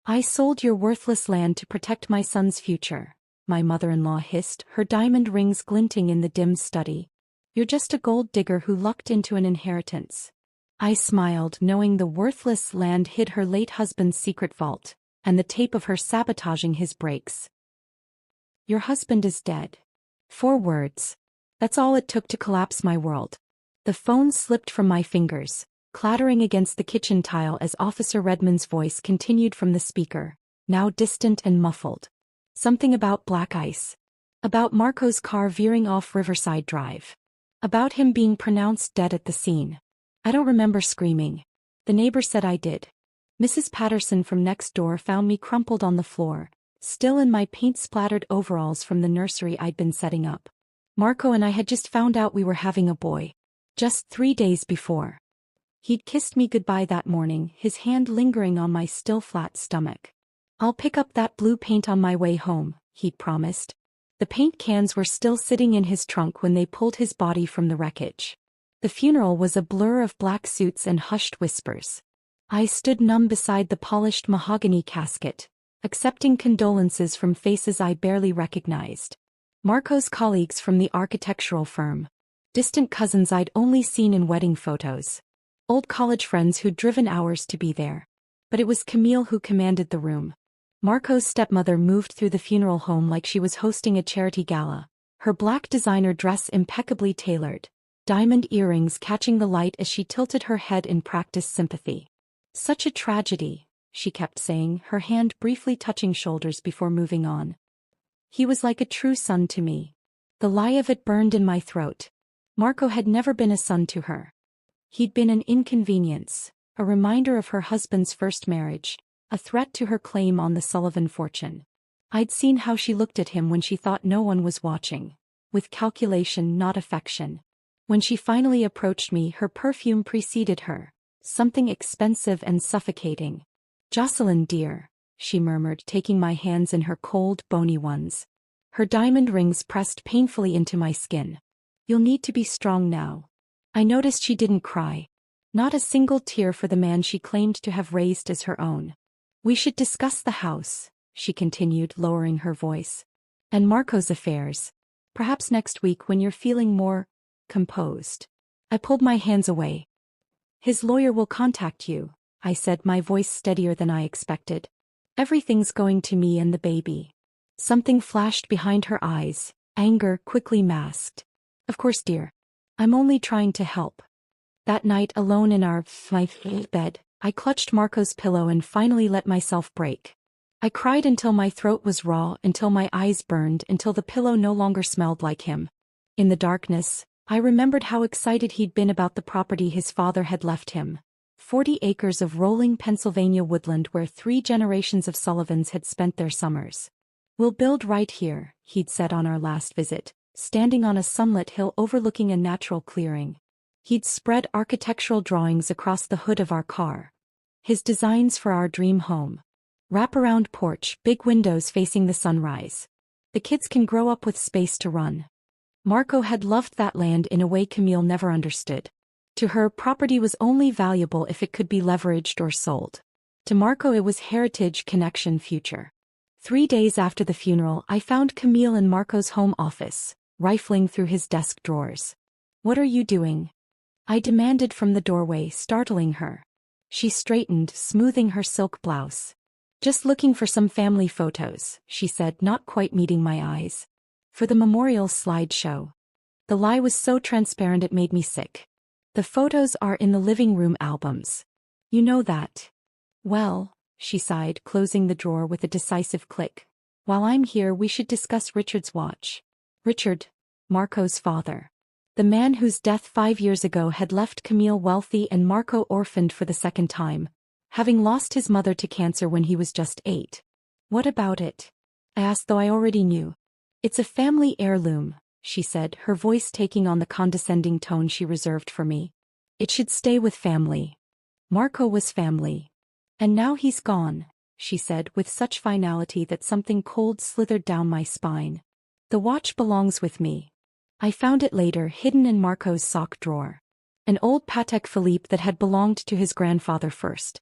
I sold your worthless land to protect my son's future, my mother-in-law hissed, her diamond rings glinting in the dim study. You're just a gold digger who lucked into an inheritance. I smiled, knowing the worthless land hid her late husband's secret vault, and the tape of her sabotaging his brakes. Your husband is dead. 4 words. That's all it took to collapse my world. The phone slipped from my fingers, clattering against the kitchen tile as Officer Redmond's voice continued from the speaker, now distant and muffled. Something about black ice. About Marco's car veering off Riverside Drive. About him being pronounced dead at the scene. I don't remember screaming. The neighbor said I did. Mrs. Patterson from next door found me crumpled on the floor, still in my paint-splattered overalls from the nursery I'd been setting up. Marco and I had just found out we were having a boy. Just 3 days before. He'd kissed me goodbye that morning, his hand lingering on my still flat stomach. I'll pick up that blue paint on my way home, he'd promised. The paint cans were still sitting in his trunk when they pulled his body from the wreckage. The funeral was a blur of black suits and hushed whispers. I stood numb beside the polished mahogany casket, accepting condolences from faces I barely recognized. Marco's colleagues from the architectural firm. Distant cousins I'd only seen in wedding photos. Old college friends who'd driven hours to be there. But it was Camille who commanded the room. Marco's stepmother moved through the funeral home like she was hosting a charity gala, her black designer dress impeccably tailored, diamond earrings catching the light as she tilted her head in practiced sympathy. Such a tragedy, she kept saying, her hand briefly touching shoulders before moving on. He was like a true son to me. The lie of it burned in my throat. Marco had never been a son to her. He'd been an inconvenience, a reminder of her husband's first marriage, a threat to her claim on the Sullivan fortune. I'd seen how she looked at him when she thought no one was watching, with calculation not affection. When she finally approached me, her perfume preceded her, something expensive and suffocating. "Jocelyn, dear," she murmured, taking my hands in her cold, bony ones. Her diamond rings pressed painfully into my skin. "You'll need to be strong now." I noticed she didn't cry. Not a single tear for the man she claimed to have raised as her own. "We should discuss the house," she continued, lowering her voice. "And Marco's affairs. Perhaps next week when you're feeling more composed." I pulled my hands away. "His lawyer will contact you," I said, my voice steadier than I expected. "Everything's going to me and the baby." Something flashed behind her eyes, anger quickly masked. "Of course, dear. I'm only trying to help." That night, alone in our bed, I clutched Marco's pillow and finally let myself break. I cried until my throat was raw, until my eyes burned, until the pillow no longer smelled like him. In the darkness, I remembered how excited he'd been about the property his father had left him. 40 acres of rolling Pennsylvania woodland where 3 generations of Sullivans had spent their summers. "We'll build right here," he'd said on our last visit, standing on a sunlit hill overlooking a natural clearing. He'd spread architectural drawings across the hood of our car. His designs for our dream home. Wraparound porch, big windows facing the sunrise. The kids can grow up with space to run. Marco had loved that land in a way Camille never understood. To her, property was only valuable if it could be leveraged or sold. To Marco it was heritage, connection, future. 3 days after the funeral, I found Camille in Marco's home office, rifling through his desk drawers. "What are you doing?" I demanded from the doorway, startling her. She straightened, smoothing her silk blouse. "Just looking for some family photos," she said, not quite meeting my eyes. "For the memorial slideshow." The lie was so transparent it made me sick. "The photos are in the living room albums. You know that." "Well," she sighed, closing the drawer with a decisive click. "While I'm here, we should discuss Richard's watch." Richard, Marco's father. The man whose death 5 years ago had left Camille wealthy and Marco orphaned for the second time, having lost his mother to cancer when he was just 8. "What about it?" I asked, though I already knew. "It's a family heirloom," she said, her voice taking on the condescending tone she reserved for me. "It should stay with family. Marco was family. And now he's gone," she said with such finality that something cold slithered down my spine. "The watch belongs with me. I found it later, hidden in Marco's sock drawer. An old Patek Philippe that had belonged to his grandfather first.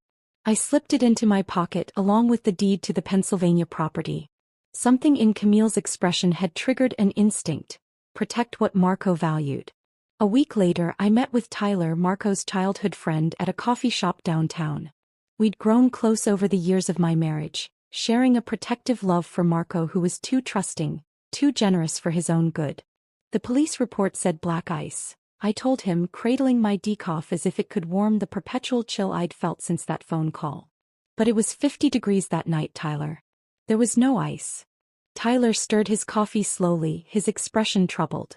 I slipped it into my pocket along with the deed to the Pennsylvania property. Something in Camille's expression had triggered an instinct: protect what Marco valued. A week later I met with Tyler, Marco's childhood friend, at a coffee shop downtown. We'd grown close over the years of my marriage, sharing a protective love for Marco who was too trusting, too generous for his own good. The police report said black ice, I told him, cradling my decaf as if it could warm the perpetual chill I'd felt since that phone call. But it was 50 degrees that night, Tyler. There was no ice. Tyler stirred his coffee slowly, his expression troubled.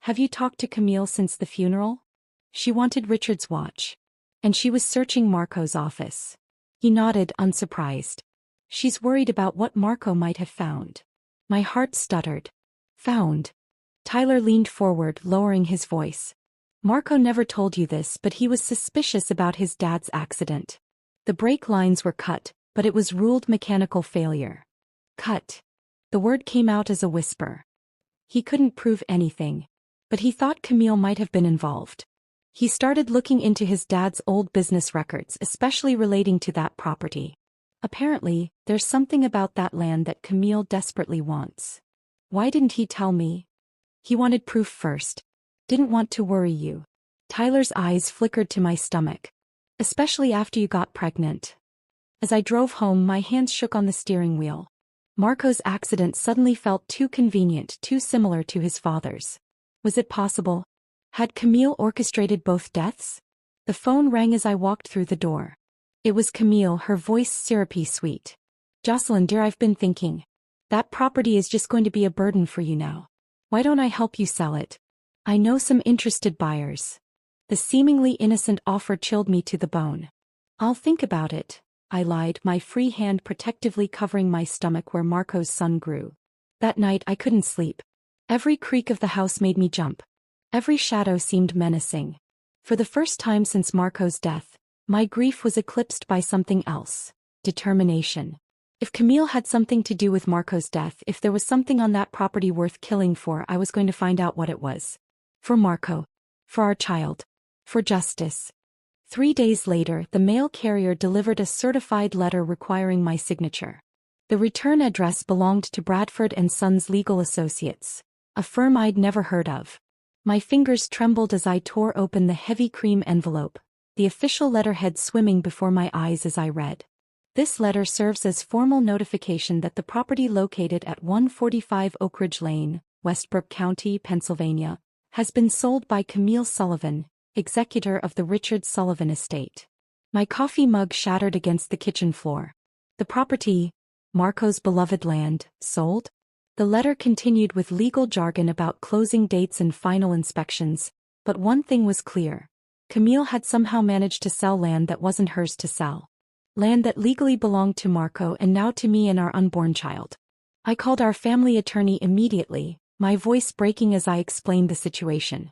Have you talked to Camille since the funeral? She wanted Richard's watch. And she was searching Marco's office. He nodded, unsurprised. She's worried about what Marco might have found. My heart stuttered. Found? Tyler leaned forward, lowering his voice. Marco never told you this, but he was suspicious about his dad's accident. The brake lines were cut, but it was ruled mechanical failure. Cut. The word came out as a whisper. He couldn't prove anything, but he thought Camille might have been involved. He started looking into his dad's old business records, especially relating to that property. Apparently, there's something about that land that Camille desperately wants. Why didn't he tell me? He wanted proof first. Didn't want to worry you. Tyler's eyes flickered to my stomach. Especially after you got pregnant. As I drove home, my hands shook on the steering wheel. Marco's accident suddenly felt too convenient, too similar to his father's. Was it possible? Had Camille orchestrated both deaths? The phone rang as I walked through the door. It was Camille, her voice syrupy sweet. Jocelyn dear, I've been thinking. That property is just going to be a burden for you now. Why don't I help you sell it? I know some interested buyers. The seemingly innocent offer chilled me to the bone. I'll think about it, I lied, my free hand protectively covering my stomach where Marco's son grew. That night I couldn't sleep. Every creak of the house made me jump. Every shadow seemed menacing. For the first time since Marco's death, my grief was eclipsed by something else: determination. If Camille had something to do with Marco's death, if there was something on that property worth killing for, I was going to find out what it was. For Marco. For our child. For justice. 3 days later, the mail carrier delivered a certified letter requiring my signature. The return address belonged to Bradford & Sons Legal Associates, a firm I'd never heard of. My fingers trembled as I tore open the heavy cream envelope, the official letterhead swimming before my eyes as I read. This letter serves as formal notification that the property located at 145 Oak Ridge Lane, Westbrook County, Pennsylvania, has been sold by Camille Sullivan, executor of the Richard Sullivan estate. My coffee mug shattered against the kitchen floor. The property, Marco's beloved land, sold? The letter continued with legal jargon about closing dates and final inspections, but one thing was clear. Camille had somehow managed to sell land that wasn't hers to sell. Land that legally belonged to Marco and now to me and our unborn child. I called our family attorney immediately, my voice breaking as I explained the situation.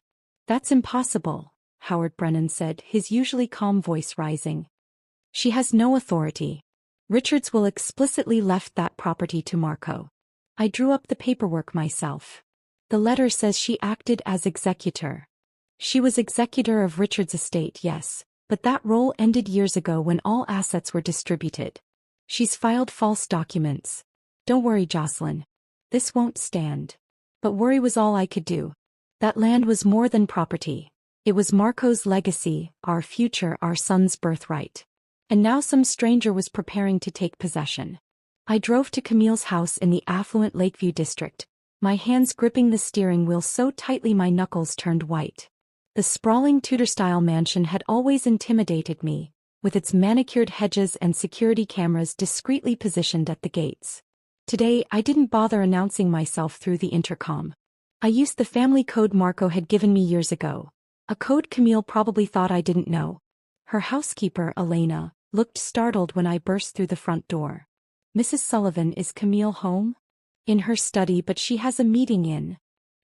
That's impossible, Howard Brennan said, his usually calm voice rising. She has no authority. Richards will explicitly left that property to Marco. I drew up the paperwork myself. The letter says she acted as executor. She was executor of Richard's estate, yes, but that role ended years ago when all assets were distributed. She's filed false documents. Don't worry, Jocelyn. This won't stand. But worry was all I could do. That land was more than property. It was Marco's legacy, our future, our son's birthright. And now some stranger was preparing to take possession. I drove to Camille's house in the affluent Lakeview district, my hands gripping the steering wheel so tightly my knuckles turned white. The sprawling Tudor-style mansion had always intimidated me, with its manicured hedges and security cameras discreetly positioned at the gates. Today, I didn't bother announcing myself through the intercom. I used the family code Marco had given me years ago, a code Camille probably thought I didn't know. Her housekeeper, Elena, looked startled when I burst through the front door. Mrs. Sullivan, is Camille home? In her study, but she has a meeting in.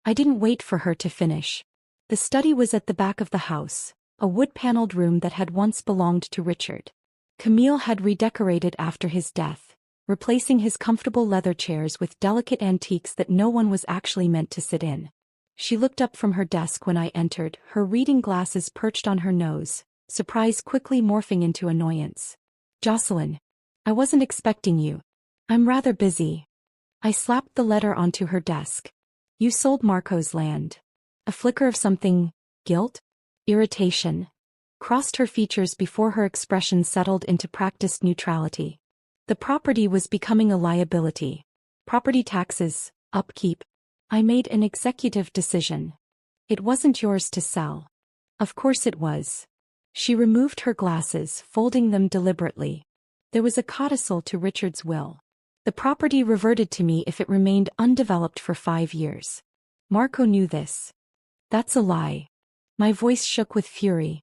I didn't wait for her to finish. The study was at the back of the house, a wood-paneled room that had once belonged to Richard. Camille had redecorated after his death, replacing his comfortable leather chairs with delicate antiques that no one was actually meant to sit in. She looked up from her desk when I entered, her reading glasses perched on her nose, surprise quickly morphing into annoyance. Jocelyn. I wasn't expecting you. I'm rather busy. I slapped the letter onto her desk. You sold Marco's land. A flicker of something, guilt? Irritation, crossed her features before her expression settled into practiced neutrality. The property was becoming a liability. Property taxes, upkeep. I made an executive decision. It wasn't yours to sell. Of course it was. She removed her glasses, folding them deliberately. There was a codicil to Richard's will. The property reverted to me if it remained undeveloped for 5 years. Marco knew this. That's a lie. My voice shook with fury.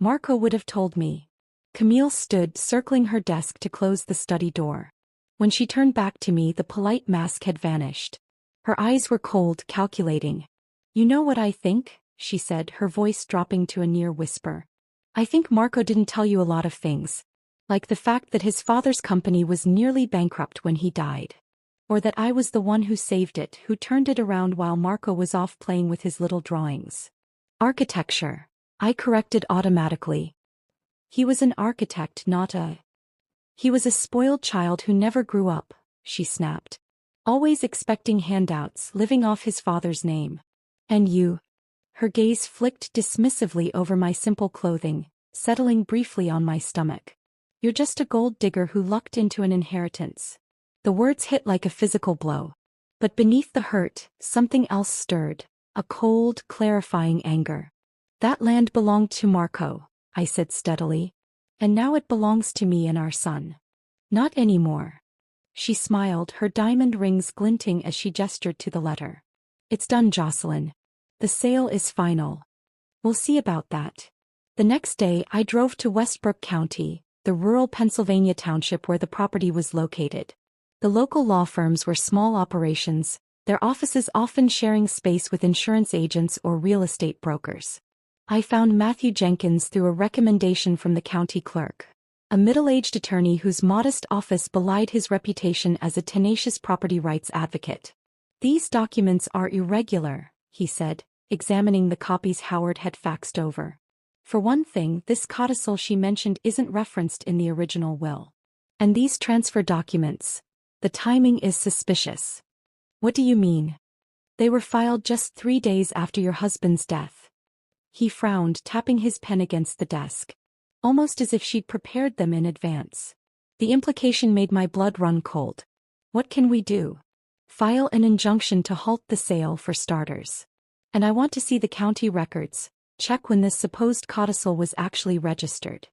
Marco would have told me. Camille stood, circling her desk to close the study door. When she turned back to me, the polite mask had vanished. Her eyes were cold, calculating. You know what I think? She said, her voice dropping to a near whisper. I think Marco didn't tell you a lot of things. Like the fact that his father's company was nearly bankrupt when he died. Or that I was the one who saved it, who turned it around while Marco was off playing with his little drawings. Architecture. I corrected automatically. He was an architect, not a... He was a spoiled child who never grew up, she snapped. Always expecting handouts, living off his father's name. And you? Her gaze flicked dismissively over my simple clothing, settling briefly on my stomach. You're just a gold digger who lucked into an inheritance. The words hit like a physical blow. But beneath the hurt, something else stirred, a cold, clarifying anger. That land belonged to Marco, I said steadily. And now it belongs to me and our son. Not anymore. She smiled, her diamond rings glinting as she gestured to the letter. It's done, Jocelyn. The sale is final. We'll see about that. The next day, I drove to Westbrook County, the rural Pennsylvania township where the property was located. The local law firms were small operations, their offices often sharing space with insurance agents or real estate brokers. I found Matthew Jenkins through a recommendation from the county clerk, a middle-aged attorney whose modest office belied his reputation as a tenacious property rights advocate. These documents are irregular, he said, examining the copies Howard had faxed over. For one thing, this codicil she mentioned isn't referenced in the original will. And these transfer documents, the timing is suspicious. What do you mean? They were filed just 3 days after your husband's death. He frowned, tapping his pen against the desk. Almost as if she'd prepared them in advance. The implication made my blood run cold. What can we do? File an injunction to halt the sale for starters. And I want to see the county records, check when this supposed codicil was actually registered.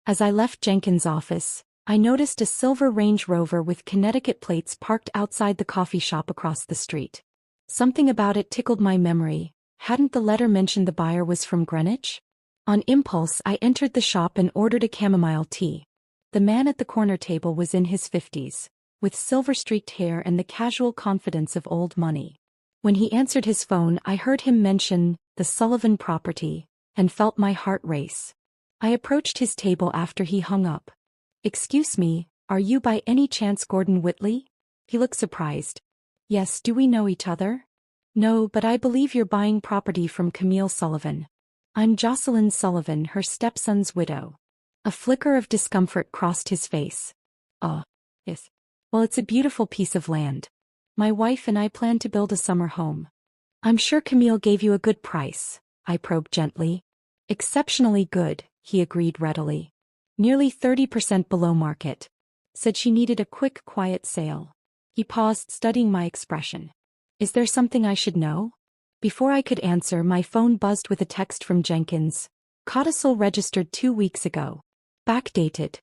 As I left Jenkins' office, I noticed a silver Range Rover with Connecticut plates parked outside the coffee shop across the street. Something about it tickled my memory. Hadn't the letter mentioned the buyer was from Greenwich? On impulse, I entered the shop and ordered a chamomile tea. The man at the corner table was in his 50s, with silver-streaked hair and the casual confidence of old money. When he answered his phone, I heard him mention the Sullivan property, and felt my heart race. I approached his table after he hung up. Excuse me, are you by any chance Gordon Whitley? He looked surprised. Yes, do we know each other? No, but I believe you're buying property from Camille Sullivan. I'm Jocelyn Sullivan, her stepson's widow. A flicker of discomfort crossed his face. Oh, yes. Well, it's a beautiful piece of land. My wife and I plan to build a summer home. I'm sure Camille gave you a good price, I probed gently. Exceptionally good, he agreed readily. Nearly 30% below market. Said she needed a quick, quiet sale. He paused, studying my expression. Is there something I should know? Before I could answer, my phone buzzed with a text from Jenkins. Codicil registered 2 weeks ago. Backdated.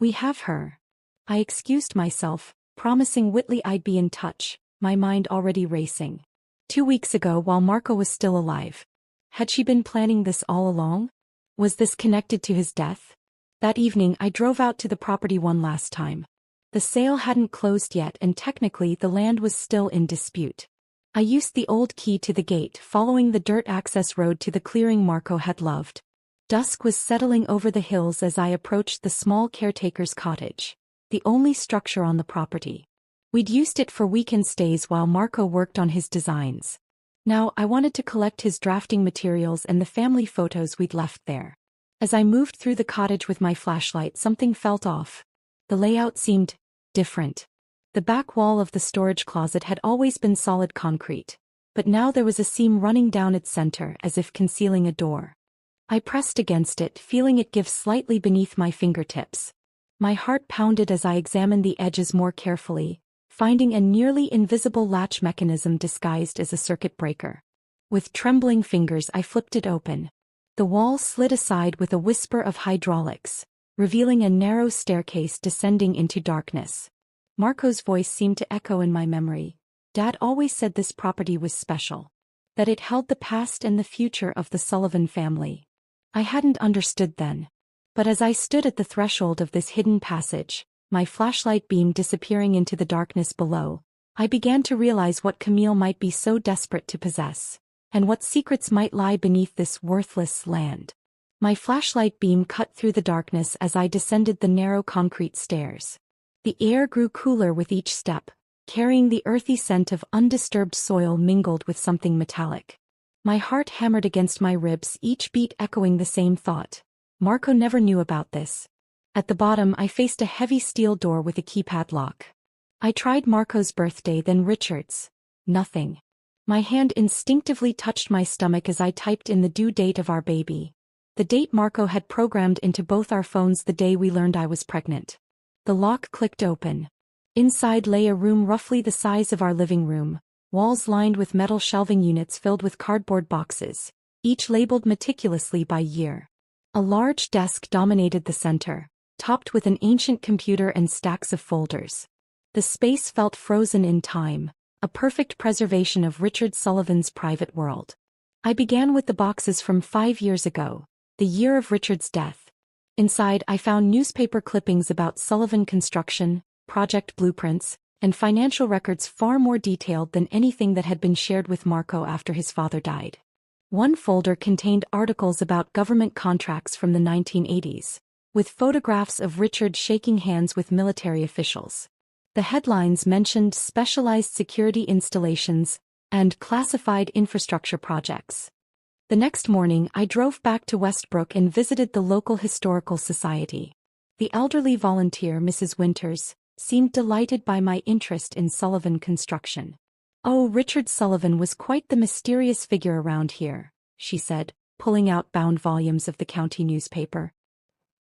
We have her. I excused myself, promising Whitley I'd be in touch, my mind already racing. 2 weeks ago, while Marco was still alive. Had she been planning this all along? Was this connected to his death? That evening, I drove out to the property one last time. The sale hadn't closed yet, and technically the land was still in dispute. I used the old key to the gate, following the dirt access road to the clearing Marco had loved. Dusk was settling over the hills as I approached the small caretaker's cottage, the only structure on the property. We'd used it for weekend stays while Marco worked on his designs. Now I wanted to collect his drafting materials and the family photos we'd left there. As I moved through the cottage with my flashlight, something felt off. The layout seemed different. The back wall of the storage closet had always been solid concrete, but now there was a seam running down its center as if concealing a door. I pressed against it, feeling it give slightly beneath my fingertips. My heart pounded as I examined the edges more carefully, finding a nearly invisible latch mechanism disguised as a circuit breaker. With trembling fingers I flipped it open. The wall slid aside with a whisper of hydraulics, revealing a narrow staircase descending into darkness. Marco's voice seemed to echo in my memory. Dad always said this property was special, that it held the past and the future of the Sullivan family. I hadn't understood then. But as I stood at the threshold of this hidden passage, my flashlight beam disappearing into the darkness below, I began to realize what Camille might be so desperate to possess, and what secrets might lie beneath this worthless land. My flashlight beam cut through the darkness as I descended the narrow concrete stairs. The air grew cooler with each step, carrying the earthy scent of undisturbed soil mingled with something metallic. My heart hammered against my ribs, each beat echoing the same thought. Marco never knew about this. At the bottom I faced a heavy steel door with a keypad lock. I tried Marco's birthday, then Richard's. Nothing. My hand instinctively touched my stomach as I typed in the due date of our baby. The date Marco had programmed into both our phones the day we learned I was pregnant. The lock clicked open. Inside lay a room roughly the size of our living room, walls lined with metal shelving units filled with cardboard boxes, each labeled meticulously by year. A large desk dominated the center, topped with an ancient computer and stacks of folders. The space felt frozen in time, a perfect preservation of Richard Sullivan's private world. I began with the boxes from 5 years ago, the year of Richard's death. Inside I found newspaper clippings about Sullivan construction, project blueprints, and financial records far more detailed than anything that had been shared with Marco after his father died. One folder contained articles about government contracts from the 1980s, with photographs of Richard shaking hands with military officials. The headlines mentioned specialized security installations and classified infrastructure projects. The next morning I drove back to Westbrook and visited the local historical society. The elderly volunteer, Mrs. Winters, seemed delighted by my interest in Sullivan construction. "Oh, Richard Sullivan was quite the mysterious figure around here," she said, pulling out bound volumes of the county newspaper.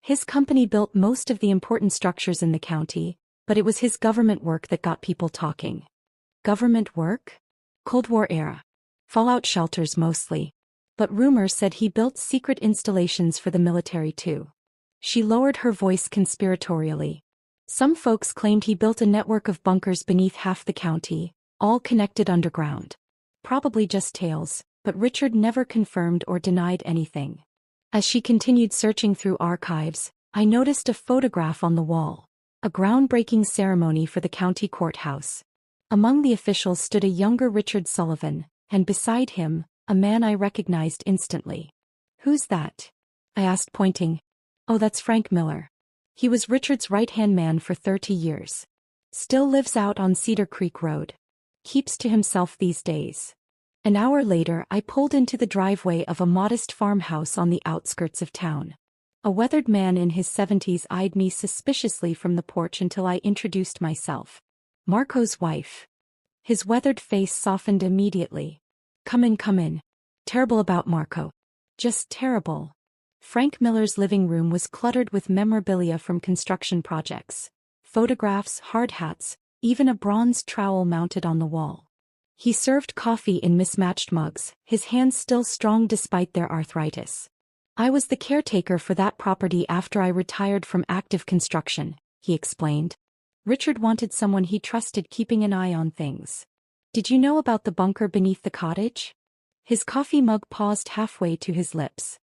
"His company built most of the important structures in the county, but it was his government work that got people talking." Government work? Cold War era. Fallout shelters mostly. But rumors said he built secret installations for the military too. She lowered her voice conspiratorially. Some folks claimed he built a network of bunkers beneath half the county, all connected underground. Probably just tales, but Richard never confirmed or denied anything. As she continued searching through archives, I noticed a photograph on the wall. A groundbreaking ceremony for the county courthouse. Among the officials stood a younger Richard Sullivan, and beside him, a man I recognized instantly. "Who's that?" I asked, pointing. "Oh, that's Frank Miller. He was Richard's right-hand man for 30 years. Still lives out on Cedar Creek Road. Keeps to himself these days." An hour later I pulled into the driveway of a modest farmhouse on the outskirts of town. A weathered man in his 70s eyed me suspiciously from the porch until I introduced myself. "Marco's wife." His weathered face softened immediately. Come in. Terrible about Marco. Just terrible." Frank Miller's living room was cluttered with memorabilia from construction projects. Photographs, hard hats, even a bronze trowel mounted on the wall. He served coffee in mismatched mugs, his hands still strong despite their arthritis. "I was the caretaker for that property after I retired from active construction," he explained. "Richard wanted someone he trusted keeping an eye on things." "Did you know about the bunker beneath the cottage?" His coffee mug paused halfway to his lips.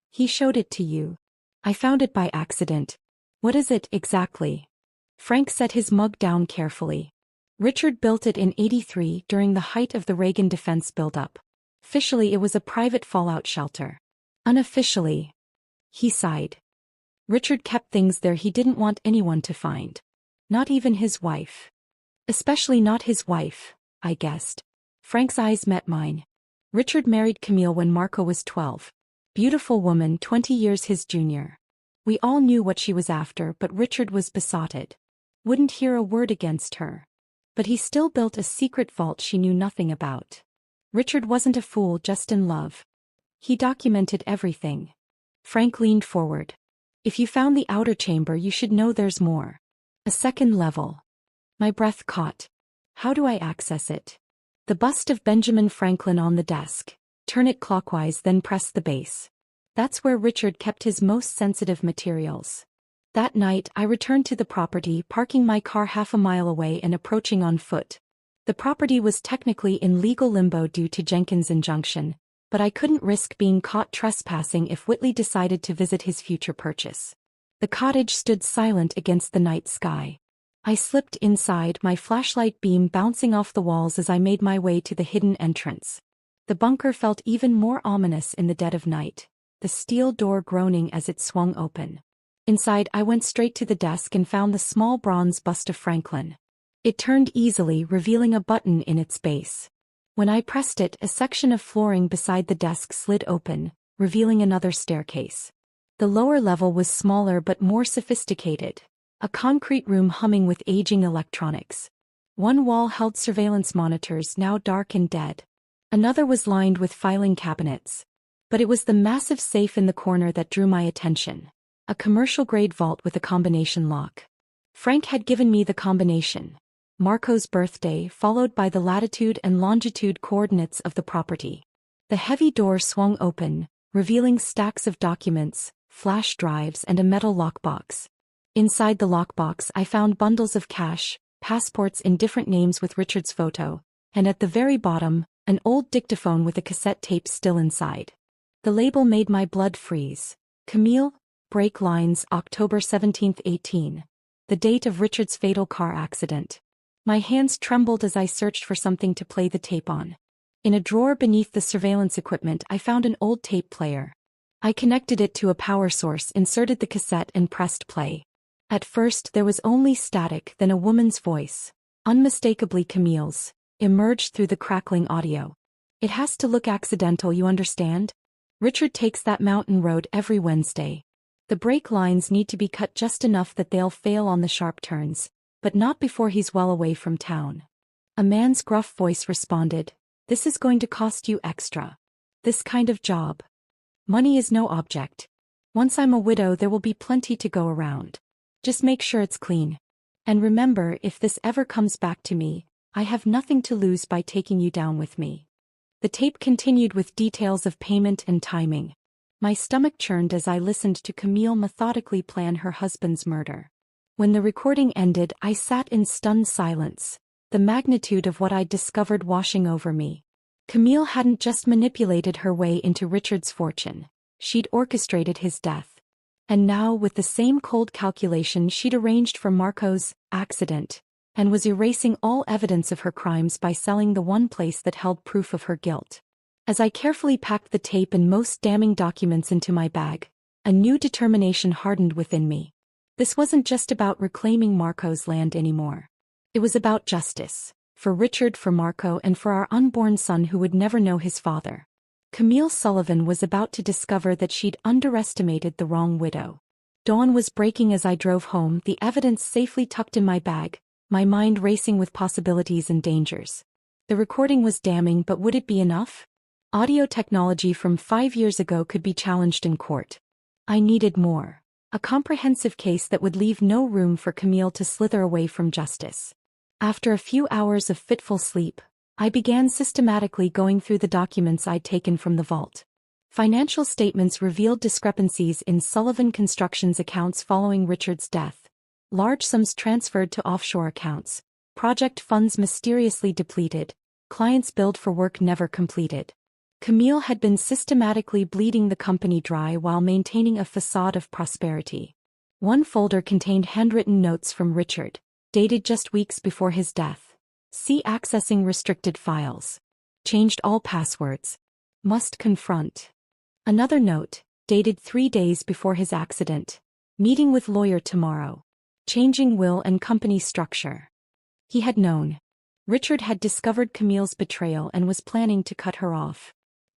"He showed it to you." "I found it by accident." "What is it exactly?" Frank set his mug down carefully. "Richard built it in '83 during the height of the Reagan defense buildup. Officially it was a private fallout shelter. Unofficially," he sighed, "Richard kept things there he didn't want anyone to find. Not even his wife." "Especially not his wife," I guessed. Frank's eyes met mine. "Richard married Camille when Marco was 12. Beautiful woman, 20 years his junior. We all knew what she was after, but Richard was besotted. Wouldn't hear a word against her. But he still built a secret vault she knew nothing about. Richard wasn't a fool, just in love. He documented everything. Frank leaned forward. If you found the outer chamber, you should know there's more. A second level. My breath caught. How do I access it? The bust of Benjamin Franklin on the desk. Turn it clockwise, then press the base. That's where Richard kept his most sensitive materials. That night, I returned to the property, parking my car half a mile away and approaching on foot. The property was technically in legal limbo due to Jenkins' injunction, but I couldn't risk being caught trespassing if Whitley decided to visit his future purchase. The cottage stood silent against the night sky. I slipped inside, my flashlight beam bouncing off the walls as I made my way to the hidden entrance. The bunker felt even more ominous in the dead of night, the steel door groaning as it swung open. Inside, I went straight to the desk and found the small bronze bust of Franklin. It turned easily, revealing a button in its base. When I pressed it, a section of flooring beside the desk slid open, revealing another staircase. The lower level was smaller but more sophisticated, a concrete room humming with aging electronics. One wall held surveillance monitors, now dark and dead. Another was lined with filing cabinets. But it was the massive safe in the corner that drew my attention. A commercial-grade vault with a combination lock. Frank had given me the combination. Marco's birthday, followed by the latitude and longitude coordinates of the property. The heavy door swung open, revealing stacks of documents, flash drives, and a metal lockbox. Inside the lockbox, I found bundles of cash, passports in different names with Richard's photo, and at the very bottom, an old dictaphone with a cassette tape still inside. The label made my blood freeze. Camille, brake lines, October 17, 18. The date of Richard's fatal car accident. My hands trembled as I searched for something to play the tape on. In a drawer beneath the surveillance equipment, I found an old tape player. I connected it to a power source, inserted the cassette, and pressed play. At first there was only static, then a woman's voice, unmistakably Camille's, emerged through the crackling audio. It has to look accidental, you understand? Richard takes that mountain road every Wednesday. The brake lines need to be cut just enough that they'll fail on the sharp turns, but not before he's well away from town. A man's gruff voice responded, "This is going to cost you extra. This kind of job. Money is no object. Once I'm a widow, there will be plenty to go around. Just make sure it's clean. And remember, if this ever comes back to me, I have nothing to lose by taking you down with me." The tape continued with details of payment and timing. My stomach churned as I listened to Camille methodically plan her husband's murder. When the recording ended, I sat in stunned silence, the magnitude of what I'd discovered washing over me. Camille hadn't just manipulated her way into Richard's fortune. She'd orchestrated his death. And now, with the same cold calculation, she'd arranged for Marco's accident, and was erasing all evidence of her crimes by selling the one place that held proof of her guilt. As I carefully packed the tape and most damning documents into my bag, a new determination hardened within me. This wasn't just about reclaiming Marco's land anymore. It was about justice. For Richard, for Marco, and for our unborn son who would never know his father. Camille Sullivan was about to discover that she'd underestimated the wrong widow. Dawn was breaking as I drove home, the evidence safely tucked in my bag, my mind racing with possibilities and dangers. The recording was damning, but would it be enough? Audio technology from 5 years ago could be challenged in court. I needed more. A comprehensive case that would leave no room for Camille to slither away from justice. After a few hours of fitful sleep, I began systematically going through the documents I'd taken from the vault. Financial statements revealed discrepancies in Sullivan Construction's accounts following Richard's death. Large sums transferred to offshore accounts. Project funds mysteriously depleted. Clients billed for work never completed. Camille had been systematically bleeding the company dry while maintaining a facade of prosperity. One folder contained handwritten notes from Richard, dated just weeks before his death. See accessing restricted files. Changed all passwords. Must confront. Another note, dated 3 days before his accident. Meeting with lawyer tomorrow. Changing will and company structure. He had known. Richard had discovered Camille's betrayal and was planning to cut her off.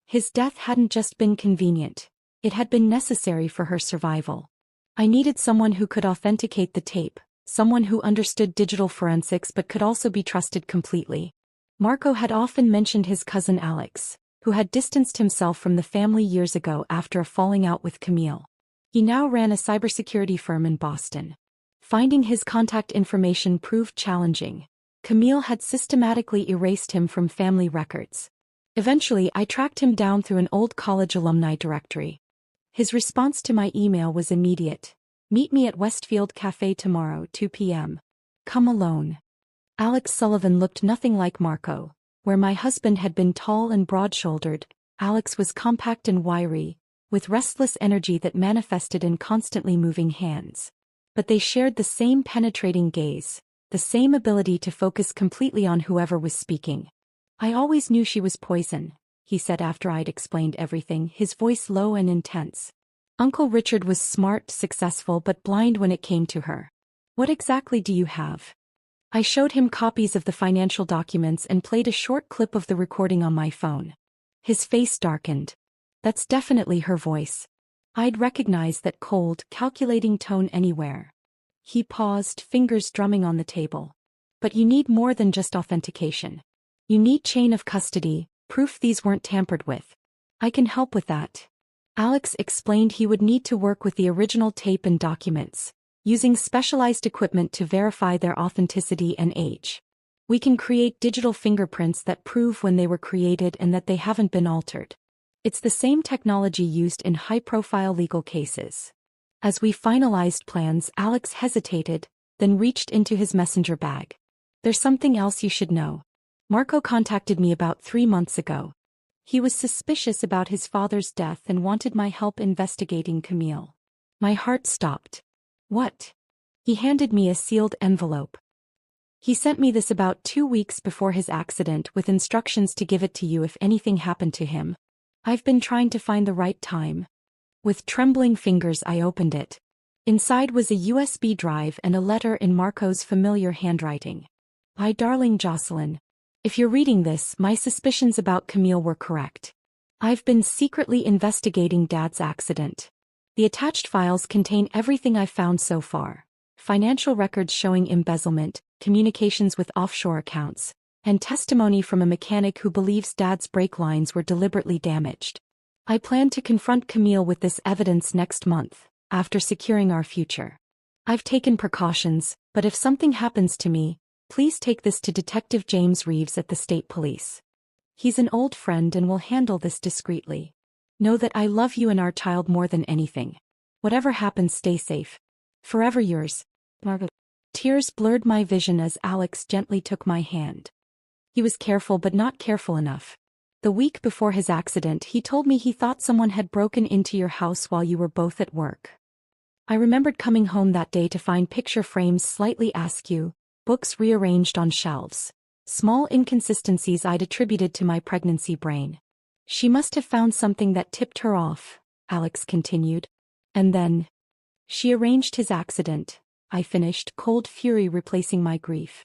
His death hadn't just been convenient. It had been necessary for her survival. I needed someone who could authenticate the tape, someone who understood digital forensics but could also be trusted completely. Marco had often mentioned his cousin Alex, who had distanced himself from the family years ago after a falling out with Camille. He now ran a cybersecurity firm in Boston. Finding his contact information proved challenging. Camille had systematically erased him from family records. Eventually, I tracked him down through an old college alumni directory. His response to my email was immediate. "Meet me at Westfield Cafe tomorrow, 2 p.m. Come alone." Alex Sullivan looked nothing like Marco. Where my husband had been tall and broad-shouldered, Alex was compact and wiry, with restless energy that manifested in constantly moving hands. But they shared the same penetrating gaze, the same ability to focus completely on whoever was speaking. "I always knew she was poison," he said after I'd explained everything, his voice low and intense. "Uncle Richard was smart, successful, but blind when it came to her. What exactly do you have?" I showed him copies of the financial documents and played a short clip of the recording on my phone. His face darkened. "That's definitely her voice. I'd recognize that cold, calculating tone anywhere." He paused, fingers drumming on the table. "But you need more than just authentication. You need chain of custody, proof these weren't tampered with." "I can help with that." Alex explained he would need to work with the original tape and documents, using specialized equipment to verify their authenticity and age. "We can create digital fingerprints that prove when they were created and that they haven't been altered. It's the same technology used in high-profile legal cases." As we finalized plans, Alex hesitated, then reached into his messenger bag. "There's something else you should know. Marco contacted me about 3 months ago. He was suspicious about his father's death and wanted my help investigating Camille." My heart stopped. "What?" He handed me a sealed envelope. "He sent me this about 2 weeks before his accident with instructions to give it to you if anything happened to him. I've been trying to find the right time." With trembling fingers I opened it. Inside was a USB drive and a letter in Marco's familiar handwriting. "My darling Jocelyn, if you're reading this, my suspicions about Camille were correct. I've been secretly investigating Dad's accident. The attached files contain everything I've found so far: financial records showing embezzlement, communications with offshore accounts, and testimony from a mechanic who believes Dad's brake lines were deliberately damaged. I plan to confront Camille with this evidence next month, after securing our future. I've taken precautions, but if something happens to me, please take this to Detective James Reeves at the State Police. He's an old friend and will handle this discreetly. Know that I love you and our child more than anything. Whatever happens, stay safe. Forever yours, Margot." Tears blurred my vision as Alex gently took my hand. He was careful but not careful enough. "The week before his accident, he told me he thought someone had broken into your house while you were both at work. I remembered coming home that day to find picture frames slightly askew, books rearranged on shelves. Small inconsistencies I'd attributed to my pregnancy brain. She must have found something that tipped her off," Alex continued. "And then she arranged his accident," I finished, cold fury replacing my grief.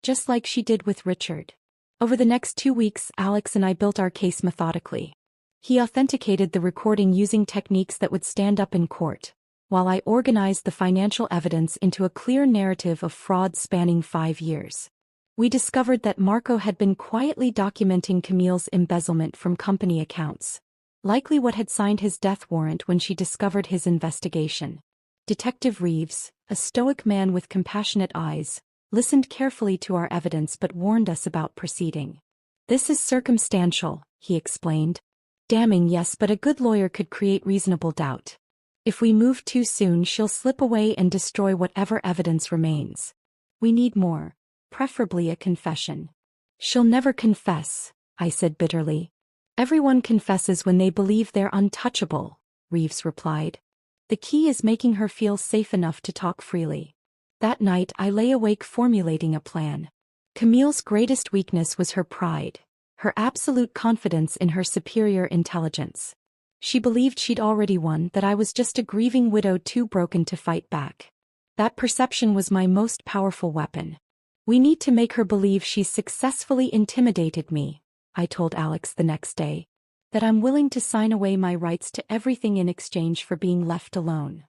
"Just like she did with Richard." Over the next 2 weeks, Alex and I built our case methodically. He authenticated the recording using techniques that would stand up in court, while I organized the financial evidence into a clear narrative of fraud spanning 5 years. We discovered that Marco had been quietly documenting Camille's embezzlement from company accounts, likely what had signed his death warrant when she discovered his investigation. Detective Reeves, a stoic man with compassionate eyes, listened carefully to our evidence but warned us about proceeding. "This is circumstantial," he explained. "Damning, yes, but a good lawyer could create reasonable doubt. If we move too soon, she'll slip away and destroy whatever evidence remains. We need more. Preferably a confession." "She'll never confess," I said bitterly. "Everyone confesses when they believe they're untouchable," Reeves replied. "The key is making her feel safe enough to talk freely." That night I lay awake formulating a plan. Camille's greatest weakness was her pride, her absolute confidence in her superior intelligence. She believed she'd already won, that I was just a grieving widow too broken to fight back. That perception was my most powerful weapon. "We need to make her believe she's successfully intimidated me," I told Alex the next day. "That I'm willing to sign away my rights to everything in exchange for being left alone.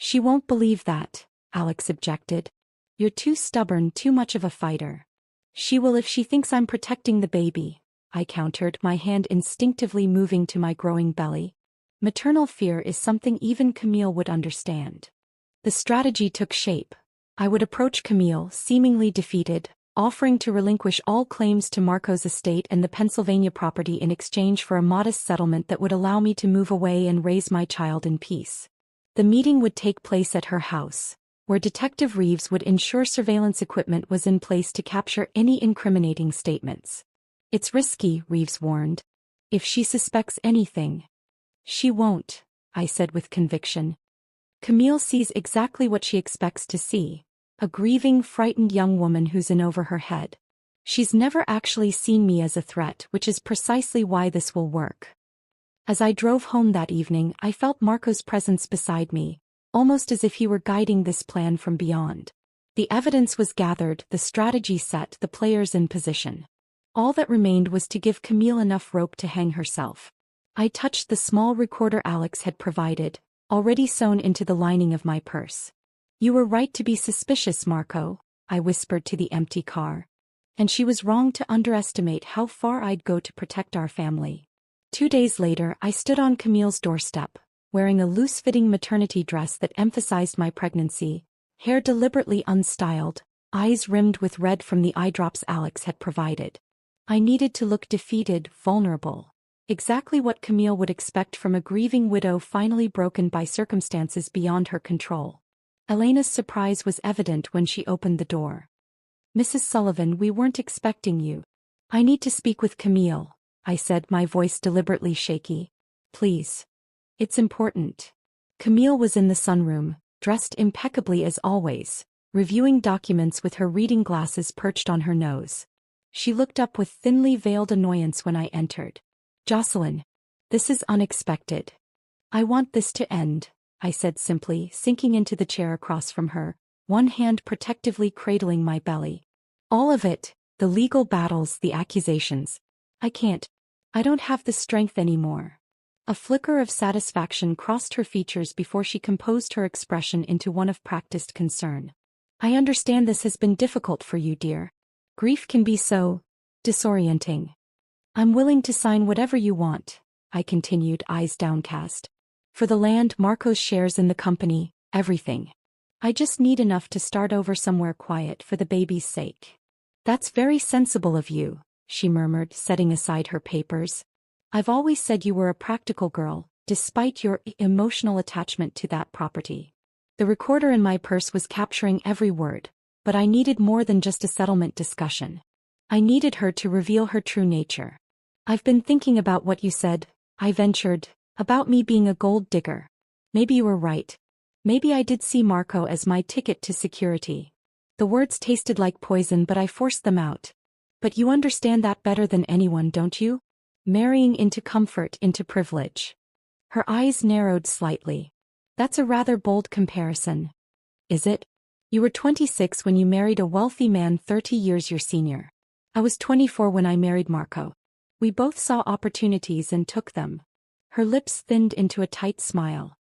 She won't believe that, Alex objected. You're too stubborn, too much of a fighter. She will if she thinks I'm protecting the baby, I countered, my hand instinctively moving to my growing belly. Maternal fear is something even Camille would understand. The strategy took shape. I would approach Camille, seemingly defeated, offering to relinquish all claims to Marco's estate and the Pennsylvania property in exchange for a modest settlement that would allow me to move away and raise my child in peace. The meeting would take place at her house, where Detective Reeves would ensure surveillance equipment was in place to capture any incriminating statements. It's risky, Reeves warned. If she suspects anything. She won't, I said with conviction. Camille sees exactly what she expects to see. A grieving, frightened young woman who's in over her head. She's never actually seen me as a threat, which is precisely why this will work. As I drove home that evening, I felt Marco's presence beside me, almost as if he were guiding this plan from beyond. The evidence was gathered, the strategy set, the players in position. All that remained was to give Camille enough rope to hang herself. I touched the small recorder Alex had provided, already sewn into the lining of my purse. You were right to be suspicious, Marco, I whispered to the empty car. And she was wrong to underestimate how far I'd go to protect our family. 2 days later, I stood on Camille's doorstep, wearing a loose-fitting maternity dress that emphasized my pregnancy, hair deliberately unstyled, eyes rimmed with red from the eye drops Alex had provided. I needed to look defeated, vulnerable. Exactly what Camille would expect from a grieving widow finally broken by circumstances beyond her control. Elena's surprise was evident when she opened the door. Mrs. Sullivan, we weren't expecting you. I need to speak with Camille, I said, my voice deliberately shaky. Please. It's important. Camille was in the sunroom, dressed impeccably as always, reviewing documents with her reading glasses perched on her nose. She looked up with thinly veiled annoyance when I entered. Jocelyn. This is unexpected. I want this to end, I said simply, sinking into the chair across from her, one hand protectively cradling my belly. All of it, the legal battles, the accusations. I can't. I don't have the strength anymore. A flicker of satisfaction crossed her features before she composed her expression into one of practiced concern. I understand this has been difficult for you, dear. Grief can be so disorienting. I'm willing to sign whatever you want, I continued, eyes downcast. For the land, Marco's shares in the company, everything. I just need enough to start over somewhere quiet for the baby's sake. That's very sensible of you, she murmured, setting aside her papers. I've always said you were a practical girl, despite your emotional attachment to that property. The recorder in my purse was capturing every word, but I needed more than just a settlement discussion. I needed her to reveal her true nature. I've been thinking about what you said, I ventured, about me being a gold digger. Maybe you were right. Maybe I did see Marco as my ticket to security. The words tasted like poison, but I forced them out. But you understand that better than anyone, don't you? Marrying into comfort, into privilege. Her eyes narrowed slightly. That's a rather bold comparison. Is it? You were 26 when you married a wealthy man 30 years your senior. I was 24 when I married Marco. We both saw opportunities and took them. Her lips thinned into a tight smile.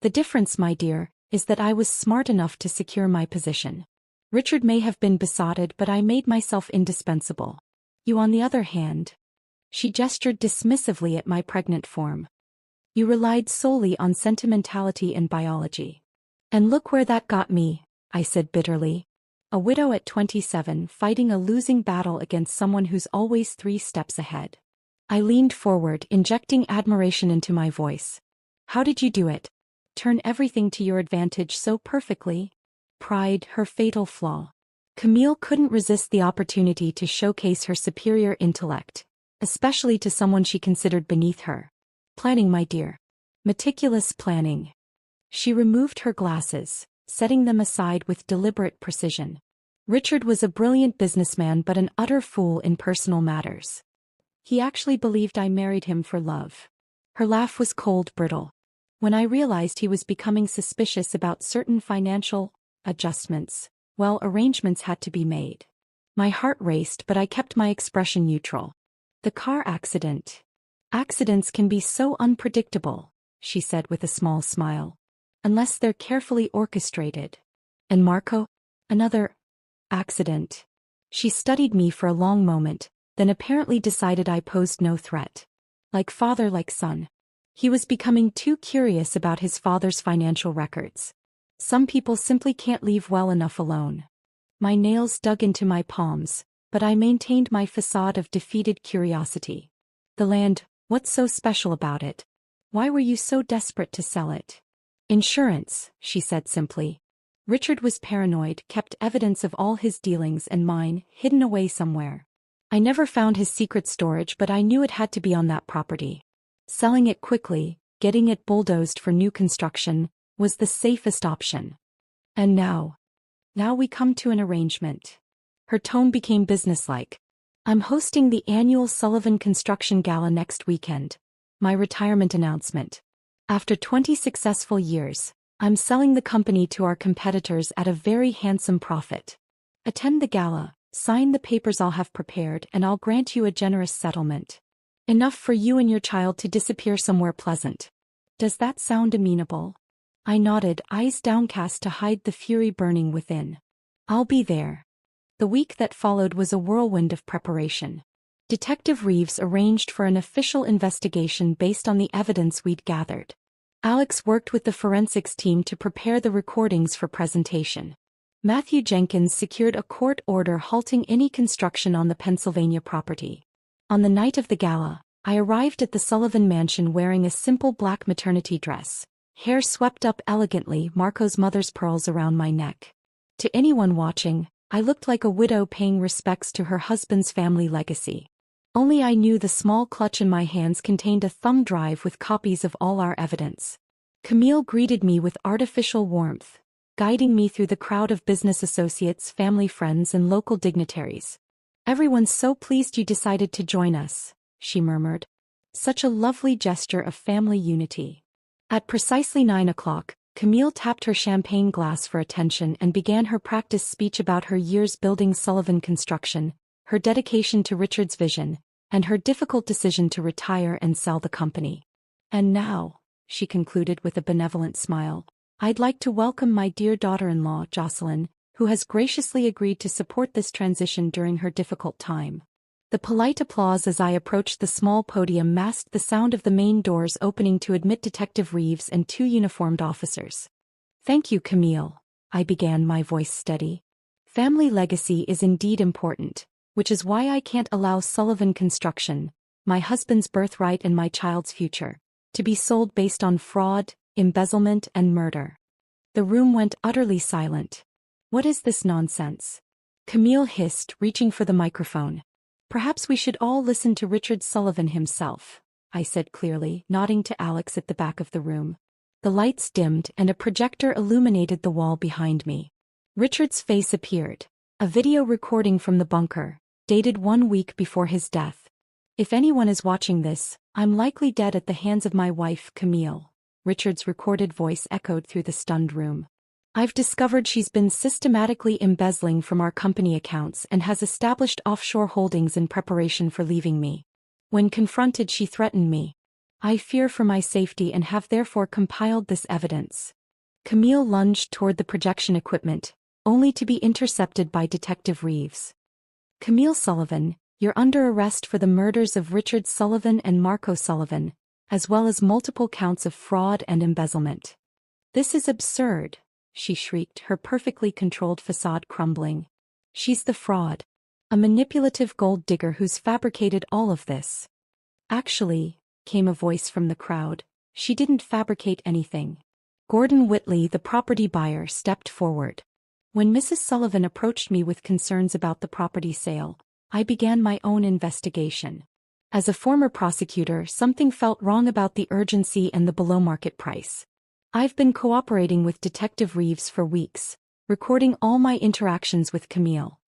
The difference, my dear, is that I was smart enough to secure my position. Richard may have been besotted, but I made myself indispensable. You, on the other hand. She gestured dismissively at my pregnant form. You relied solely on sentimentality and biology. And look where that got me, I said bitterly. A widow at 27 fighting a losing battle against someone who's always 3 steps ahead. I leaned forward, injecting admiration into my voice. How did you do it? Turn everything to your advantage so perfectly? Pride, her fatal flaw. Camille couldn't resist the opportunity to showcase her superior intellect, especially to someone she considered beneath her. Planning, my dear. Meticulous planning. She removed her glasses, setting them aside with deliberate precision. Richard was a brilliant businessman but an utter fool in personal matters. He actually believed I married him for love. Her laugh was cold, brittle. When I realized he was becoming suspicious about certain financial adjustments, well, arrangements had to be made. My heart raced, but I kept my expression neutral. The car accident. Accidents can be so unpredictable, she said with a small smile. unless they're carefully orchestrated. And Marco? Another accident. She studied me for a long moment, then apparently decided I posed no threat. Like father, like son. He was becoming too curious about his father's financial records. Some people simply can't leave well enough alone. My nails dug into my palms, but I maintained my facade of defeated curiosity. The land, what's so special about it? Why were you so desperate to sell it? Insurance, she said simply. Richard was paranoid, kept evidence of all his dealings and mine hidden away somewhere. I never found his secret storage, but I knew it had to be on that property. Selling it quickly, getting it bulldozed for new construction, was the safest option. And now we come to an arrangement. Her tone became businesslike. I'm hosting the annual Sullivan Construction Gala next weekend. My retirement announcement. After 20 successful years, I'm selling the company to our competitors at a very handsome profit. Attend the gala, sign the papers I'll have prepared, and I'll grant you a generous settlement. Enough for you and your child to disappear somewhere pleasant. Does that sound amenable? I nodded, eyes downcast to hide the fury burning within. I'll be there. The week that followed was a whirlwind of preparation. Detective Reeves arranged for an official investigation based on the evidence we'd gathered. Alex worked with the forensics team to prepare the recordings for presentation. Matthew Jenkins secured a court order halting any construction on the Pennsylvania property. On the night of the gala, I arrived at the Sullivan mansion wearing a simple black maternity dress, hair swept up elegantly, Marco's mother's pearls around my neck. To anyone watching, I looked like a widow paying respects to her husband's family legacy. Only I knew the small clutch in my hands contained a thumb drive with copies of all our evidence. Camille greeted me with artificial warmth, guiding me through the crowd of business associates, family friends, and local dignitaries. Everyone's so pleased you decided to join us, she murmured. Such a lovely gesture of family unity. At precisely 9 o'clock, Camille tapped her champagne glass for attention and began her practice speech about her years building Sullivan Construction, her dedication to Richard's vision, and her difficult decision to retire and sell the company. And now, she concluded with a benevolent smile, I'd like to welcome my dear daughter-in-law, Jocelyn, who has graciously agreed to support this transition during her difficult time. The polite applause as I approached the small podium masked the sound of the main doors opening to admit Detective Reeves and 2 uniformed officers. Thank you, Camille, I began, my voice steady. Family legacy is indeed important, which is why I can't allow Sullivan Construction, my husband's birthright and my child's future, to be sold based on fraud, embezzlement, and murder. The room went utterly silent. What is this nonsense? Camille hissed, reaching for the microphone. Perhaps we should all listen to Richard Sullivan himself, I said clearly, nodding to Alex at the back of the room. The lights dimmed and a projector illuminated the wall behind me. Richard's face appeared. A video recording from the bunker, dated 1 week before his death. If anyone is watching this, I'm likely dead at the hands of my wife, Camille. Richard's recorded voice echoed through the stunned room. I've discovered she's been systematically embezzling from our company accounts and has established offshore holdings in preparation for leaving me. When confronted, she threatened me. I fear for my safety and have therefore compiled this evidence. Camille lunged toward the projection equipment, only to be intercepted by Detective Reeves. Camille Sullivan, you're under arrest for the murders of Richard Sullivan and Marco Sullivan, as well as multiple counts of fraud and embezzlement. This is absurd, she shrieked, her perfectly controlled facade crumbling. She's the fraud. A manipulative gold digger who's fabricated all of this. Actually, came a voice from the crowd, she didn't fabricate anything. Gordon Whitley, the property buyer, stepped forward. When Mrs. Sullivan approached me with concerns about the property sale, I began my own investigation. As a former prosecutor, something felt wrong about the urgency and the below-market price. I've been cooperating with Detective Reeves for weeks, recording all my interactions with Camille.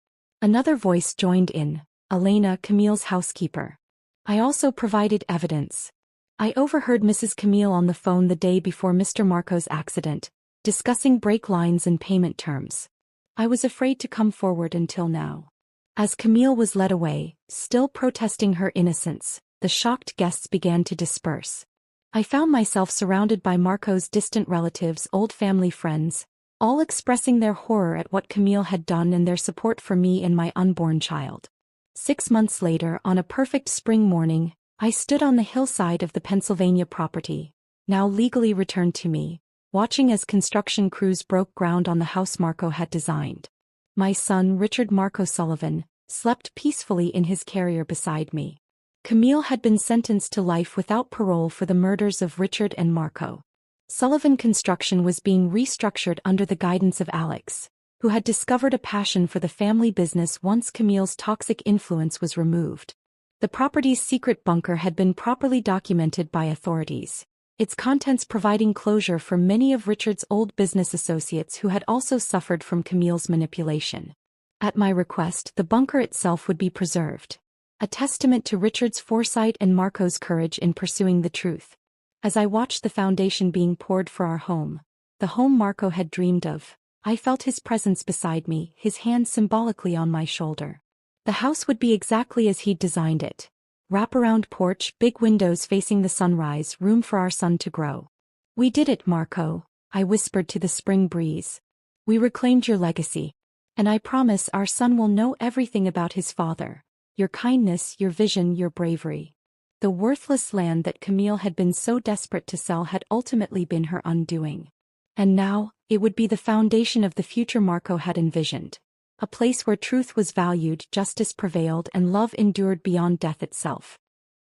Another voice joined in, Elena, Camille's housekeeper. I also provided evidence. I overheard Mrs. Camille on the phone the day before Mr. Marco's accident, discussing break lines and payment terms. I was afraid to come forward until now. As Camille was led away, still protesting her innocence, the shocked guests began to disperse. I found myself surrounded by Marco's distant relatives, old family friends, all expressing their horror at what Camille had done and their support for me and my unborn child. 6 months later, on a perfect spring morning, I stood on the hillside of the Pennsylvania property, now legally returned to me, watching as construction crews broke ground on the house Marco had designed. My son, Richard Marco Sullivan, slept peacefully in his carrier beside me. Camille had been sentenced to life without parole for the murders of Richard and Marco. Sullivan Construction was being restructured under the guidance of Alex, who had discovered a passion for the family business once Camille's toxic influence was removed. The property's secret bunker had been properly documented by authorities, its contents providing closure for many of Richard's old business associates who had also suffered from Camille's manipulation. At my request, the bunker itself would be preserved, a testament to Richard's foresight and Marco's courage in pursuing the truth. As I watched the foundation being poured for our home, the home Marco had dreamed of, I felt his presence beside me, his hand symbolically on my shoulder. The house would be exactly as he'd designed it. Wraparound porch, big windows facing the sunrise, room for our son to grow. "We did it, Marco," I whispered to the spring breeze. "We reclaimed your legacy. And I promise our son will know everything about his father. Your kindness, your vision, your bravery." The worthless land that Camille had been so desperate to sell had ultimately been her undoing. And now, it would be the foundation of the future Marco had envisioned. A place where truth was valued, justice prevailed, and love endured beyond death itself.